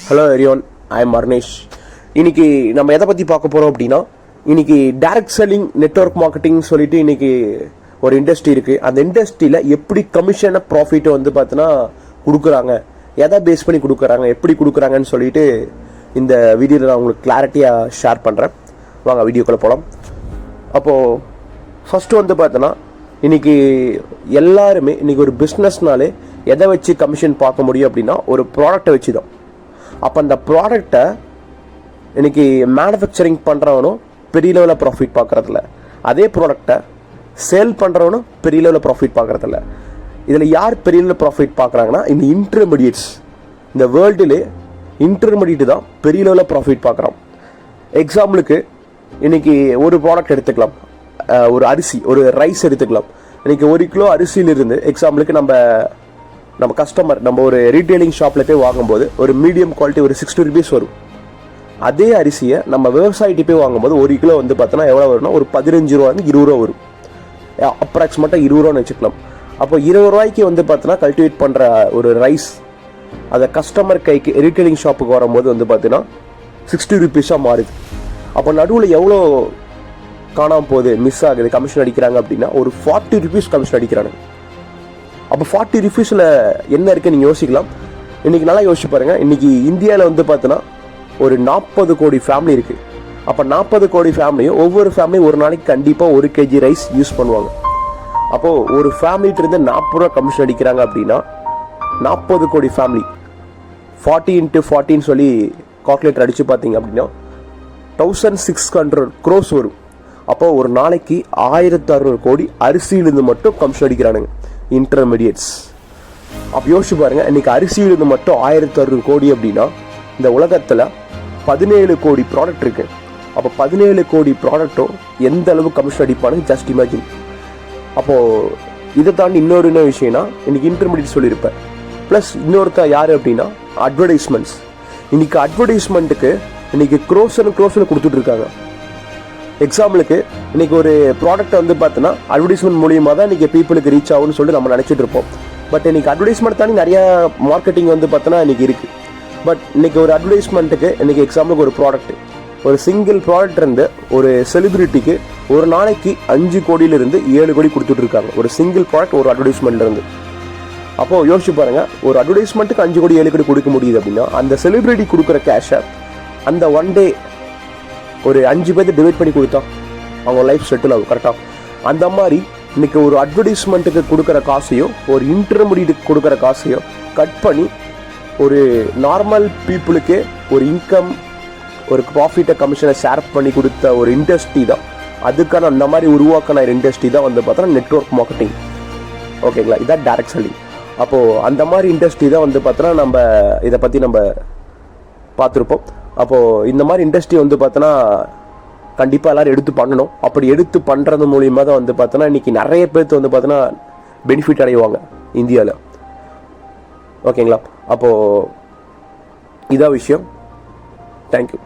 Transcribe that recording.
Hello எரியோன், I am மர்னேஷ். இன்னைக்கு நம்ம எதை பற்றி பார்க்க போகிறோம் அப்படின்னா, இன்னைக்கு டைரக்ட் செல்லிங் நெட்வொர்க் மார்க்கெட்டிங் சொல்லிட்டு இன்னைக்கு ஒரு இண்டஸ்ட்ரி இருக்குது. அந்த இண்டஸ்ட்ரியில் எப்படி கமிஷனை ப்ராஃபிட்டை வந்து பார்த்தீங்கன்னா கொடுக்குறாங்க, எதை பேஸ் பண்ணி கொடுக்குறாங்க, எப்படி கொடுக்குறாங்கன்னு சொல்லிட்டு இந்த வீடியோவில் நான் உங்களுக்கு கிளாரிட்டியாக ஷேர் பண்ணுறேன். வாங்க வீடியோக்குள்ளே போகலாம். அப்போது ஃபஸ்ட்டு வந்து பார்த்தோன்னா, இன்றைக்கி எல்லாருமே இன்றைக்கி ஒரு பிஸ்னஸ்னாலே எதை வச்சு கமிஷன் பார்க்க முடியும் அப்படின்னா ஒரு ப்ராடக்டை வச்சு தான். அப்போ அந்த ப்ராடக்டை இன்றைக்கி மேனுஃபேக்சரிங் பண்ணுறவனும் பெரிய லெவலில் ப்ராஃபிட் பார்க்குறதில்ல, அதே ப்ராடக்டை சேல் பண்ணுறவனும் பெரிய லெவலில் ப்ராஃபிட் பார்க்குறதில்ல. இதில் யார் பெரிய லெவலில் ப்ராஃபிட் பார்க்குறாங்கன்னா, இந்த இன்டர்மீடியட்ஸ். இந்த வேர்ல்டுலே இன்டர்மீடியட் தான் பெரிய லெவலில் ப்ராஃபிட் பார்க்குறான். எக்ஸாம்பிளுக்கு இன்றைக்கி ஒரு ப்ராடக்ட் எடுத்துக்கலாம், ஒரு அரிசி, ஒரு ரைஸ் எடுத்துக்கலாம். இன்றைக்கி 1 கிலோ அரிசியிலிருந்து எக்ஸாம்பிளுக்கு நம்ம கஸ்டமர் நம்ம ஒரு ரீட்டெயிலிங் ஷாப்பில் போய் வாங்கும்போது ஒரு மீடியம் குவாலிட்டி ஒரு 60 rupees வரும். அதே அரிசியை நம்ம விவசாயிட்டு போய் வாங்கும்போது 1 கிலோ வந்து பார்த்தோன்னா எவ்வளோ வரும்னா ஒரு 15 ரூபாந்து 20 ரூபா வரும். அப்ராக்சிமேட்டாக 20 ரூபான்னு வச்சுக்கலாம். அப்போ 20 ரூபாய்க்கு வந்து பார்த்தோன்னா கல்டிவேட் பண்ணுற ஒரு ரைஸ் அதை கஸ்டமர் கைக்கு ரீட்டெயிலிங் ஷாப்புக்கு வரும்போது வந்து பார்த்தீங்கன்னா 60 rupees மாறுது. அப்போ நடுவில் எவ்வளோ காணாமல் போகுது, மிஸ் ஆகுது, கமிஷன் அடிக்கிறாங்க அப்படின்னா ஒரு 40 rupees கமிஷன் அடிக்கிறாங்க. அப்போ 40 rupeesல என்ன இருக்குது நீங்கள் யோசிக்கலாம். இன்றைக்கி நல்லா யோசிச்சு பாருங்கள். இன்றைக்கி இந்தியாவில் வந்து பார்த்தோன்னா ஒரு 40 கோடி ஃபேமிலி இருக்குது. அப்போ 40 கோடி ஃபேமிலியும் ஒவ்வொரு ஃபேமிலியும் ஒரு நாளைக்கு கண்டிப்பாக 1 kg ரைஸ் யூஸ் பண்ணுவாங்க. அப்போது ஒரு ஃபேமிலிட்டிருந்து 40 ரூபா கமிஷன் அடிக்கிறாங்க அப்படின்னா 40 கோடி ஃபேமிலி 40 × 40 சொல்லி கால்குலேட்டர் அடித்து பார்த்தீங்க அப்படின்னா 1600 crores வரும். அப்போது ஒரு நாளைக்கு 1600 கோடி அரிசியிலிருந்து மட்டும் கமிஷன் அடிக்கிறானுங்க இன்டர்மீடியட்ஸ். அப்போ யோசிச்சு பாருங்கள், இன்றைக்கி அரிசியிலிருந்து மட்டும் 1600 கோடி அப்படின்னா இந்த உலகத்தில் 17 கோடி ப்ராடக்ட் இருக்குது. அப்போ 17 கோடி ப்ராடக்ட்டும் எந்த அளவு கமிஷன் அடிப்பானு ஜஸ்ட் இமேஜின். அப்போது இதை தாண்டி இன்னொரு விஷயம்னா, இன்றைக்கி இன்டர்மீடியட் சொல்லியிருப்பேன். ப்ளஸ் இன்னொருத்தர் யார் அப்படின்னா அட்வர்டைஸ்மெண்ட்ஸ். இன்றைக்கி அட்வர்டைஸ்மெண்ட்டுக்கு இன்றைக்கி க்ரோஸில் கொடுத்துட்ருக்காங்க. எக்ஸாம்பிளுக்கு இன்றைக்கி ஒரு ப்ராடக்ட்டை வந்து பார்த்தோன்னா அட்வர்டைஸ்மெண்ட் மூலியமாக தான் இன்றைக்கி பீப்புளுக்கு ரீச் ஆகும்னு சொல்லிட்டு நம்ம நினச்சிட்டு இருப்போம். பட் இன்றைக்கி அட்வர்டைஸ்மெண்ட் தாண்டி நிறையா மார்க்கெட்டிங் வந்து பார்த்தோன்னா இன்றைக்கி இருக்குது. பட் இன்றைக்கி ஒரு அட்வர்டைஸ்மெண்ட்டுக்கு இன்றைக்கி எக்ஸாம்பிளுக்கு ஒரு ப்ராடக்ட், ஒரு சிங்கிள் ப்ராடக்ட் இருந்து ஒரு செலிபிரிட்டிக்கு ஒரு நாளைக்கு 5 கோடியிலிருந்து 7 கோடி கொடுத்துட்ருக்காங்க. ஒரு சிங்கிள் ப்ராடக்ட் ஒரு அட்வர்டைஸ்மெண்ட்லேருந்து. அப்போது யோசிச்சு பாருங்கள், ஒரு அட்வர்டைஸ்மெண்ட்டுக்கு 5 கோடி 7 கோடி கொடுக்க முடியுது அப்படின்னா அந்த செலிபிரிட்டி கொடுக்குற கேஷை அந்த ஒன் டே ஒரு 5 பேர்த்து டிவைட் பண்ணி கொடுத்தா அவங்க லைஃப் செட்டில் ஆகும். கரெக்டாக அந்த மாதிரி இன்றைக்கி ஒரு அட்வர்டைஸ்மெண்ட்டுக்கு கொடுக்குற காசையும் ஒரு இன்டர்மீடியட்டுக்கு கொடுக்குற காசையும் கட் பண்ணி ஒரு நார்மல் பீப்புளுக்கு ஒரு இன்கம், ஒரு ப்ராஃபிட்டை கமிஷனை ஷேர் பண்ணி கொடுத்த ஒரு இண்டஸ்ட்ரி தான். அதுக்கான அந்த மாதிரி உருவாக்கின இண்டஸ்ட்ரி தான் வந்து பார்த்தோன்னா நெட்வொர்க் மார்க்கெட்டிங். ஓகேங்களா, இதான் டைரக்ட் செல்லிங். அப்போது அந்த மாதிரி இண்டஸ்ட்ரி தான் வந்து பார்த்தோன்னா நம்ம இதை பற்றி நம்ம பார்த்துருப்போம். அப்போது இந்த மாதிரி இண்டஸ்ட்ரி வந்து பார்த்தோன்னா கண்டிப்பாக எல்லோரும் எடுத்து பண்ணணும். அப்படி எடுத்து பண்ணுறது மூலியமாக தான் வந்து பார்த்தோன்னா இன்றைக்கி நிறைய பேர்த்து வந்து பார்த்தோன்னா பெனிஃபிட் அடைவாங்க இந்தியாவில். ஓகேங்களா, அப்போது இதான் விஷயம். தேங்க்யூ.